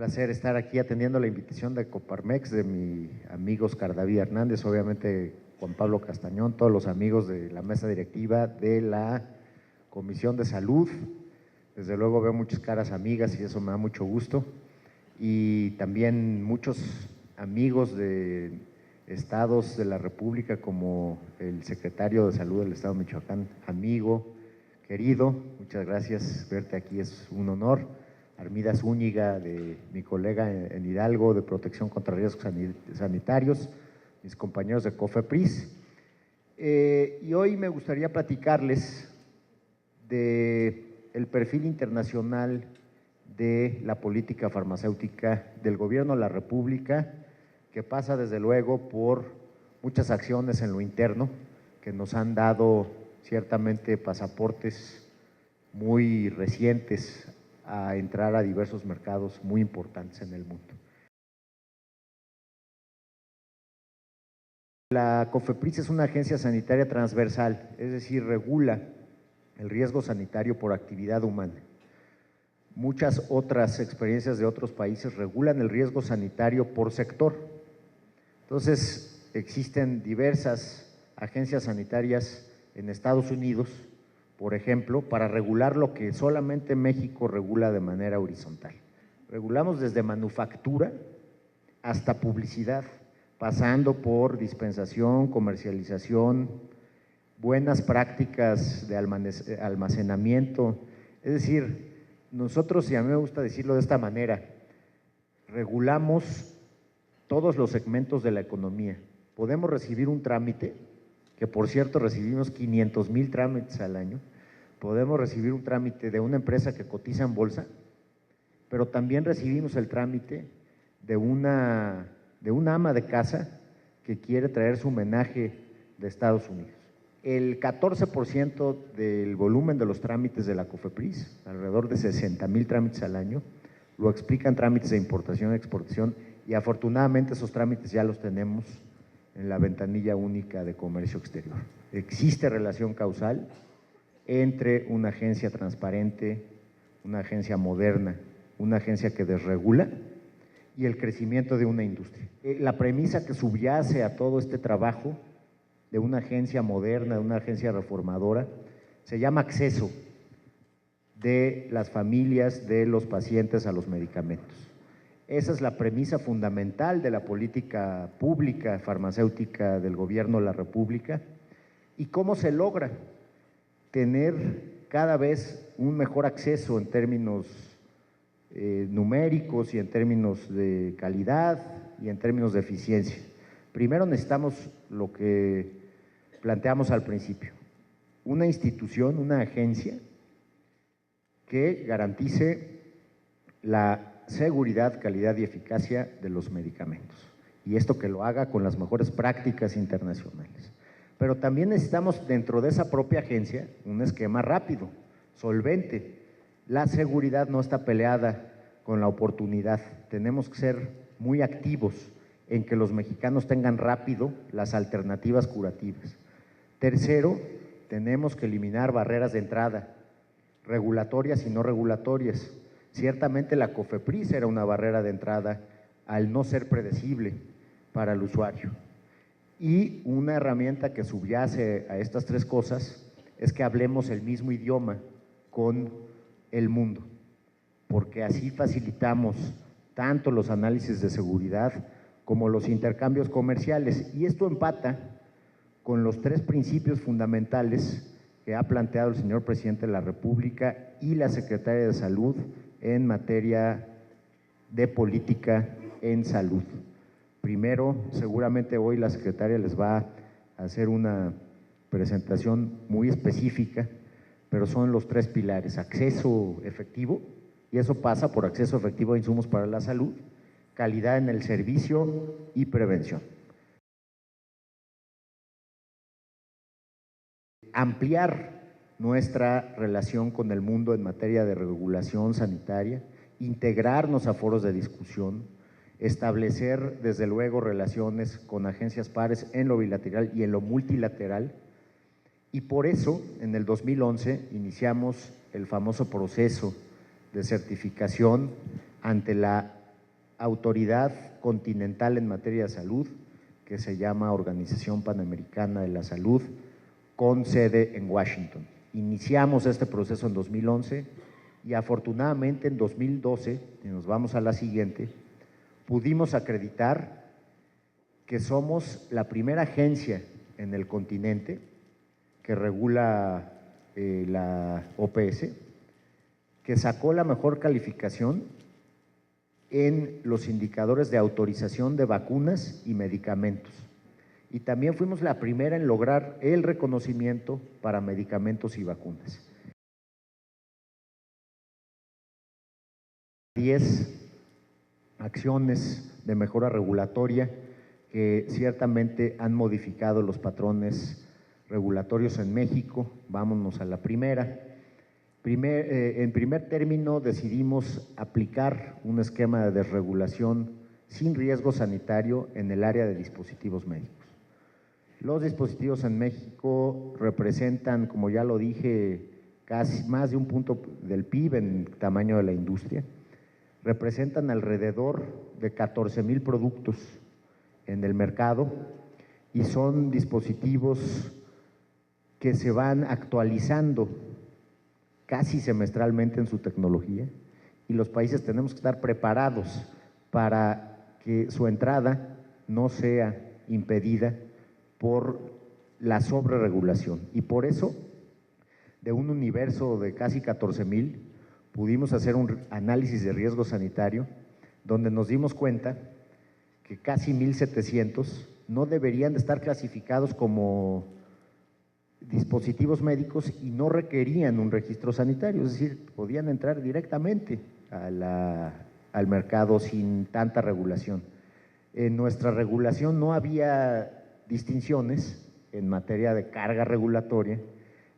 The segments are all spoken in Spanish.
placer estar aquí atendiendo la invitación de Coparmex, de mi amigo Oscar David Hernández, obviamente Juan Pablo Castañón, todos los amigos de la mesa directiva de la Comisión de Salud. Desde luego veo muchas caras amigas y eso me da mucho gusto. Y también muchos amigos de estados de la República, como el secretario de Salud del Estado de Michoacán, amigo, querido, muchas gracias, verte aquí es un honor. Armida Zúñiga, de mi colega en Hidalgo, de Protección contra Riesgos Sanitarios, mis compañeros de COFEPRIS. Y hoy me gustaría platicarles del perfil internacional de la política farmacéutica del Gobierno de la República, que pasa desde luego por muchas acciones en lo interno que nos han dado ciertamente pasaportes muy recientes a entrar a diversos mercados muy importantes en el mundo. La COFEPRIS es una agencia sanitaria transversal, es decir, regula el riesgo sanitario por actividad humana. Muchas otras experiencias de otros países regulan el riesgo sanitario por sector. Entonces, existen diversas agencias sanitarias en Estados Unidos, por ejemplo, para regular lo que solamente México regula de manera horizontal. Regulamos desde manufactura hasta publicidad, pasando por dispensación, comercialización, buenas prácticas de almacenamiento. Es decir, nosotros, y a mí me gusta decirlo de esta manera, regulamos todos los segmentos de la economía. Podemos recibir un trámite, que por cierto recibimos 500,000 trámites al año. Podemos recibir un trámite de una empresa que cotiza en bolsa, pero también recibimos el trámite de una ama de casa que quiere traer su homenaje de Estados Unidos. El 14% del volumen de los trámites de la COFEPRIS, alrededor de 60,000 trámites al año, lo explican trámites de importación y exportación, y afortunadamente esos trámites ya los tenemos en la ventanilla única de comercio exterior. Existe relación causal entre una agencia transparente, una agencia moderna, una agencia que desregula y el crecimiento de una industria. La premisa que subyace a todo este trabajo de una agencia moderna, de una agencia reformadora, se llama acceso de las familias, de los pacientes a los medicamentos. Esa es la premisa fundamental de la política pública farmacéutica del Gobierno de la República. ¿Y cómo se logra tener cada vez un mejor acceso en términos numéricos y en términos de calidad y en términos de eficiencia? Primero necesitamos lo que planteamos al principio, una institución, una agencia que garantice la seguridad, calidad y eficacia de los medicamentos, y esto que lo haga con las mejores prácticas internacionales. Pero también necesitamos dentro de esa propia agencia un esquema rápido, solvente. La seguridad no está peleada con la oportunidad, tenemos que ser muy activos en que los mexicanos tengan rápido las alternativas curativas. Tercero, tenemos que eliminar barreras de entrada, regulatorias y no regulatorias. Ciertamente la COFEPRIS era una barrera de entrada al no ser predecible para el usuario. Y una herramienta que subyace a estas tres cosas es que hablemos el mismo idioma con el mundo, porque así facilitamos tanto los análisis de seguridad como los intercambios comerciales. Y esto empata con los tres principios fundamentales que ha planteado el señor Presidente de la República y la Secretaria de Salud en materia de política en salud. Primero, seguramente hoy la Secretaria les va a hacer una presentación muy específica, pero son los tres pilares: acceso efectivo, y eso pasa por acceso efectivo a insumos para la salud, calidad en el servicio y prevención. Ampliar nuestra relación con el mundo en materia de regulación sanitaria, integrarnos a foros de discusión, establecer desde luego relaciones con agencias pares en lo bilateral y en lo multilateral, y por eso en el 2011 iniciamos el famoso proceso de certificación ante la autoridad continental en materia de salud, que se llama Organización Panamericana de la Salud, con sede en Washington. Iniciamos este proceso en 2011 y afortunadamente en 2012, y nos vamos a la siguiente, pudimos acreditar que somos la primera agencia en el continente que regula la OPS, que sacó la mejor calificación en los indicadores de autorización de vacunas y medicamentos. Y también fuimos la primera en lograr el reconocimiento para medicamentos y vacunas. 10 acciones de mejora regulatoria que ciertamente han modificado los patrones regulatorios en México. Vámonos a la primera. En primer término, decidimos aplicar un esquema de desregulación sin riesgo sanitario en el área de dispositivos médicos. Los dispositivos en México representan, como ya lo dije, casi más de un punto del PIB en tamaño de la industria. Representan alrededor de 14,000 productos en el mercado y son dispositivos que se van actualizando casi semestralmente en su tecnología, y los países tenemos que estar preparados para que su entrada no sea impedida por la sobreregulación. Y por eso, de un universo de casi 14,000, pudimos hacer un análisis de riesgo sanitario donde nos dimos cuenta que casi 1,700 no deberían de estar clasificados como dispositivos médicos y no requerían un registro sanitario, es decir, podían entrar directamente al mercado sin tanta regulación. En nuestra regulación no había distinciones en materia de carga regulatoria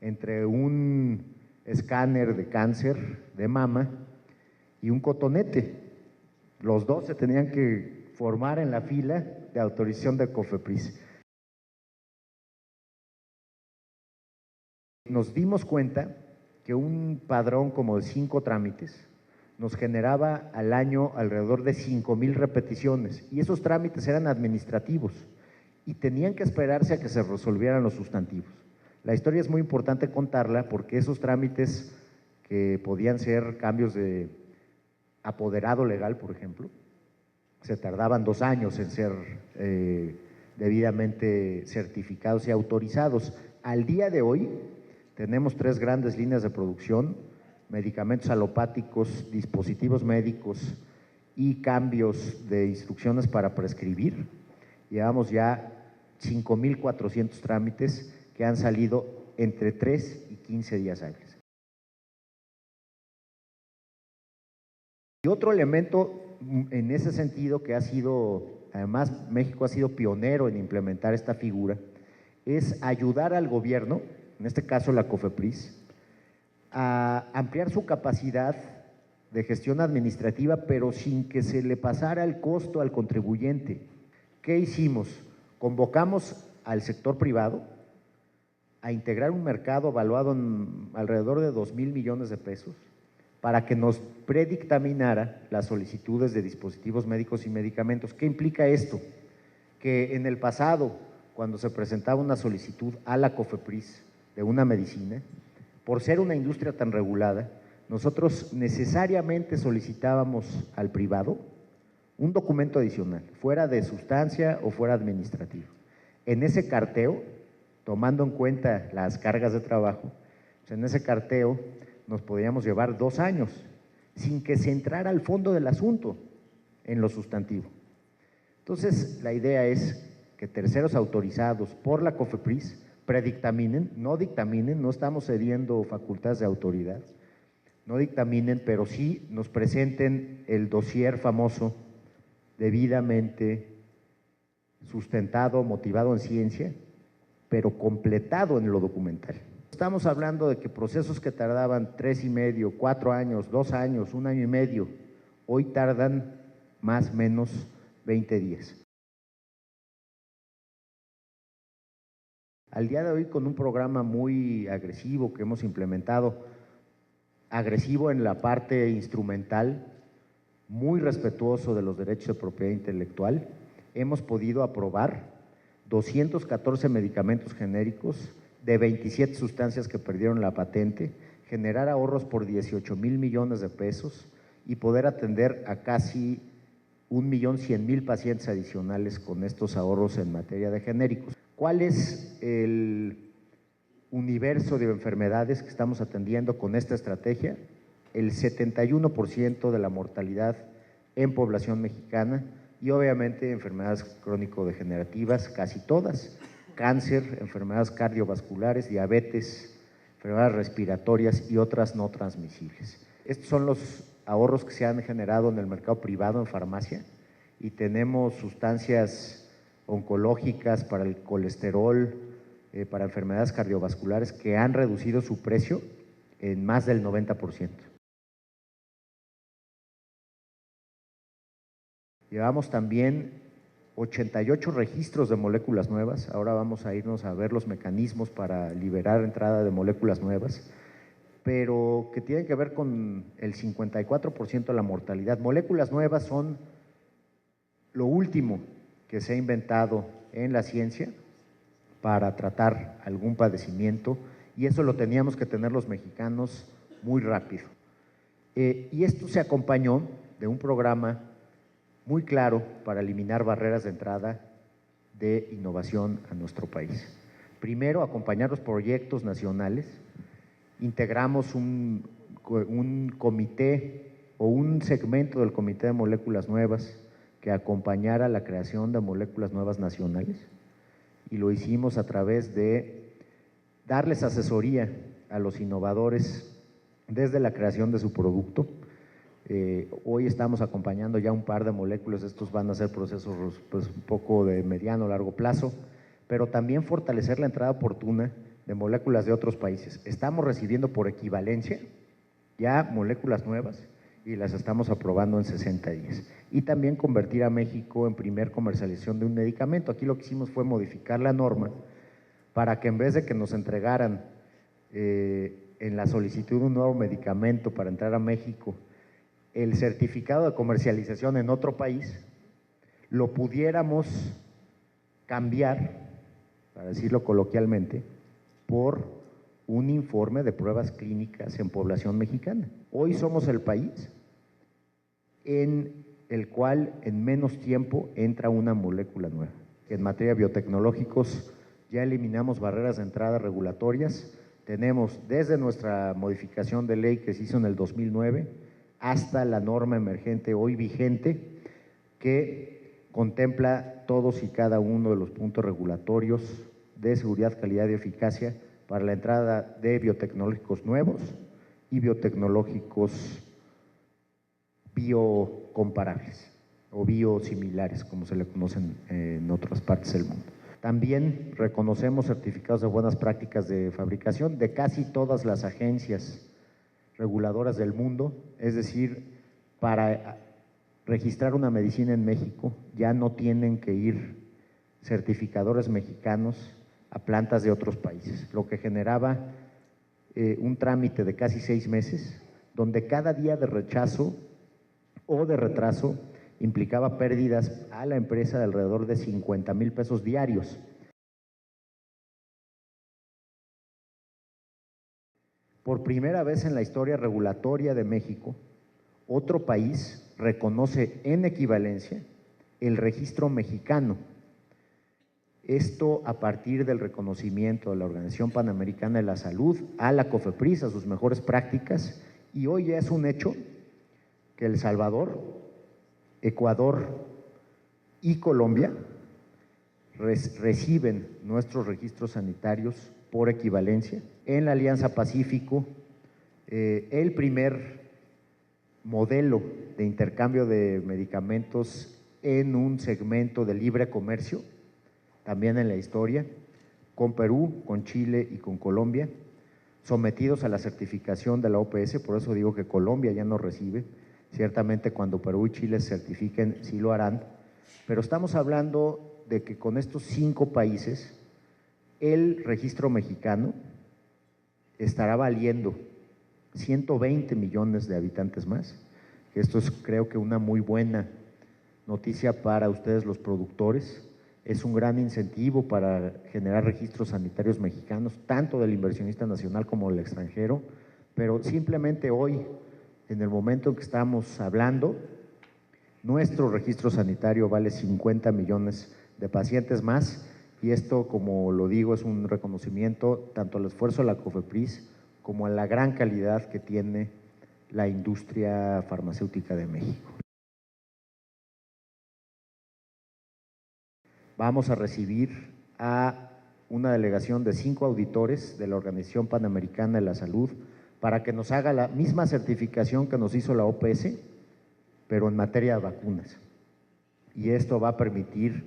entre un escáner de cáncer de mama y un cotonete. Los dos se tenían que formar en la fila de autorización de COFEPRIS. Nos dimos cuenta que un padrón como de 5 trámites nos generaba al año alrededor de 5,000 repeticiones, y esos trámites eran administrativos y tenían que esperarse a que se resolvieran los sustantivos. La historia es muy importante contarla porque esos trámites, que podían ser cambios de apoderado legal, por ejemplo, se tardaban 2 años en ser debidamente certificados y autorizados. Al día de hoy tenemos 3 grandes líneas de producción: medicamentos alopáticos, dispositivos médicos y cambios de instrucciones para prescribir. Llevamos ya 5,400 trámites que han salido entre 3 y 15 días hábiles. Y otro elemento en ese sentido que ha sido, además México ha sido pionero en implementar esta figura, es ayudar al gobierno, en este caso la COFEPRIS, a ampliar su capacidad de gestión administrativa, pero sin que se le pasara el costo al contribuyente. ¿Qué hicimos? Convocamos al sector privado a integrar un mercado evaluado en alrededor de 2,000 millones de pesos para que nos predictaminara las solicitudes de dispositivos médicos y medicamentos. ¿Qué implica esto? Que en el pasado, cuando se presentaba una solicitud a la COFEPRIS de una medicina, por ser una industria tan regulada, nosotros necesariamente solicitábamos al privado un documento adicional, fuera de sustancia o fuera administrativo. En ese carteo, tomando en cuenta las cargas de trabajo, pues en ese carteo nos podíamos llevar 2 años sin que se entrara al fondo del asunto en lo sustantivo. Entonces, la idea es que terceros autorizados por la COFEPRIS predictaminen, no dictaminen, no estamos cediendo facultades de autoridad, no dictaminen, pero sí nos presenten el dossier famoso, debidamente sustentado, motivado en ciencia, pero completado en lo documental. Estamos hablando de que procesos que tardaban 3,5, 4 años, 2 años, 1 año y medio, hoy tardan más o menos 20 días. Al día de hoy, con un programa muy agresivo que hemos implementado, agresivo en la parte instrumental, muy respetuoso de los derechos de propiedad intelectual, hemos podido aprobar 214 medicamentos genéricos de 27 sustancias que perdieron la patente, generar ahorros por 18,000 millones de pesos y poder atender a casi 1,100,000 pacientes adicionales con estos ahorros en materia de genéricos. ¿Cuál es el universo de enfermedades que estamos atendiendo con esta estrategia? El 71% de la mortalidad en población mexicana y obviamente enfermedades crónico-degenerativas, casi todas, cáncer, enfermedades cardiovasculares, diabetes, enfermedades respiratorias y otras no transmisibles. Estos son los ahorros que se han generado en el mercado privado en farmacia y tenemos sustancias oncológicas para el colesterol, para enfermedades cardiovasculares que han reducido su precio en más del 90%. Llevamos también 88 registros de moléculas nuevas, ahora vamos a irnos a ver los mecanismos para liberar entrada de moléculas nuevas, pero que tienen que ver con el 54% de la mortalidad. Moléculas nuevas son lo último que se ha inventado en la ciencia para tratar algún padecimiento y eso lo teníamos que tener los mexicanos muy rápido. Y esto se acompañó de un programa muy claro para eliminar barreras de entrada de innovación a nuestro país. Primero, acompañar los proyectos nacionales. Integramos un comité o un segmento del Comité de Moléculas Nuevas que acompañara la creación de moléculas nuevas nacionales y lo hicimos a través de darles asesoría a los innovadores desde la creación de su producto. Hoy estamos acompañando ya un par de moléculas, estos van a ser procesos pues, un poco de mediano o largo plazo, pero también fortalecer la entrada oportuna de moléculas de otros países. Estamos recibiendo por equivalencia ya moléculas nuevas y las estamos aprobando en 60 días. Y también convertir a México en primer comercialización de un medicamento. Aquí lo que hicimos fue modificar la norma para que en vez de que nos entregaran en la solicitud de un nuevo medicamento para entrar a México el certificado de comercialización en otro país, lo pudiéramos cambiar, para decirlo coloquialmente, por un informe de pruebas clínicas en población mexicana. Hoy somos el país en el cual en menos tiempo entra una molécula nueva. En materia de biotecnológicos ya eliminamos barreras de entrada regulatorias, tenemos desde nuestra modificación de ley que se hizo en el 2009 hasta la norma emergente hoy vigente que contempla todos y cada uno de los puntos regulatorios de seguridad, calidad y eficacia para la entrada de biotecnológicos nuevos y biotecnológicos biocomparables o biosimilares, como se le conocen en otras partes del mundo. También reconocemos certificados de buenas prácticas de fabricación de casi todas las agencias reguladoras del mundo, es decir, para registrar una medicina en México ya no tienen que ir certificadores mexicanos a plantas de otros países, lo que generaba un trámite de casi 6 meses, donde cada día de rechazo o de retraso implicaba pérdidas a la empresa de alrededor de 50,000 pesos diarios. Por primera vez en la historia regulatoria de México, otro país reconoce en equivalencia el registro mexicano. Esto a partir del reconocimiento de la Organización Panamericana de la Salud, a la COFEPRIS, a sus mejores prácticas, y hoy ya es un hecho que El Salvador, Ecuador y Colombia reciben nuestros registros sanitarios por equivalencia. En la Alianza Pacífico, el primer modelo de intercambio de medicamentos en un segmento de libre comercio, también en la historia, con Perú, con Chile y con Colombia, sometidos a la certificación de la OPS, por eso digo que Colombia ya no recibe, ciertamente cuando Perú y Chile se certifiquen sí lo harán, pero estamos hablando de que con estos 5 países el registro mexicano estará valiendo 120 millones de habitantes más que esto es, creo que, una muy buena noticia para ustedes los productores. Es un gran incentivo para generar registros sanitarios mexicanos, tanto del inversionista nacional como del extranjero, pero simplemente hoy, en el momento en que estamos hablando, nuestro registro sanitario vale 50 millones de pacientes más, y esto, como lo digo, es un reconocimiento tanto al esfuerzo de la COFEPRIS como a la gran calidad que tiene la industria farmacéutica de México. Vamos a recibir a una delegación de 5 auditores de la Organización Panamericana de la Salud para que nos haga la misma certificación que nos hizo la OPS, pero en materia de vacunas. Y esto va a permitir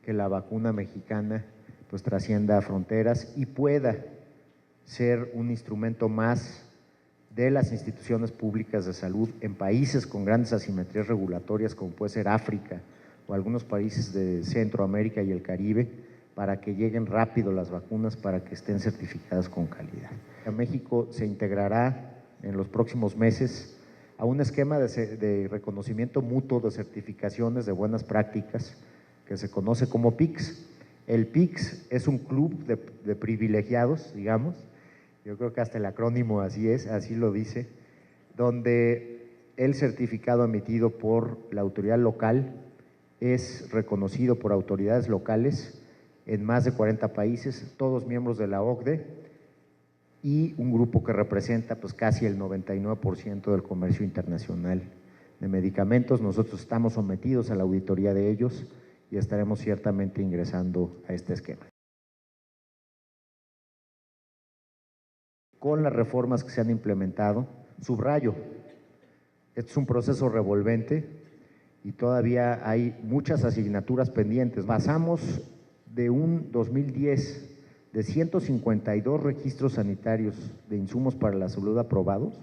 que la vacuna mexicana pues trascienda fronteras y pueda ser un instrumento más de las instituciones públicas de salud en países con grandes asimetrías regulatorias, como puede ser África o algunos países de Centroamérica y el Caribe, para que lleguen rápido las vacunas, para que estén certificadas con calidad. México se integrará en los próximos meses a un esquema de reconocimiento mutuo de certificaciones de buenas prácticas que se conoce como PICS. El PICS es un club de privilegiados, digamos, yo creo que hasta el acrónimo así es, así lo dice, donde el certificado emitido por la autoridad local es reconocido por autoridades locales en más de 40 países, todos miembros de la OCDE, y un grupo que representa pues casi el 99% del comercio internacional de medicamentos. Nosotros estamos sometidos a la auditoría de ellos y estaremos ciertamente ingresando a este esquema. Con las reformas que se han implementado, subrayo, este es un proceso revolvente y todavía hay muchas asignaturas pendientes. Pasamos de un 2010 de 152 registros sanitarios de insumos para la salud aprobados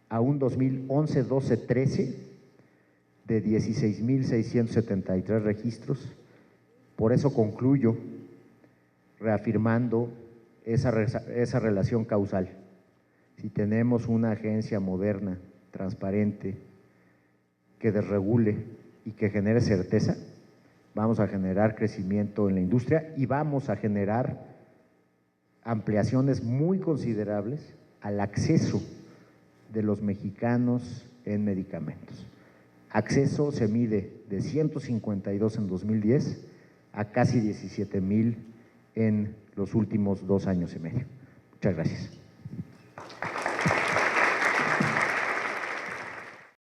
a un 2011, 12, 13 de 16.673 registros. Por eso concluyo reafirmando esa relación causal. Si tenemos una agencia moderna, transparente, que desregule y que genere certeza, vamos a generar crecimiento en la industria y vamos a generar ampliaciones muy considerables al acceso de los mexicanos en medicamentos. Acceso se mide de 152 en 2010 a casi 17,000 en los últimos 2 años y medio. Muchas gracias.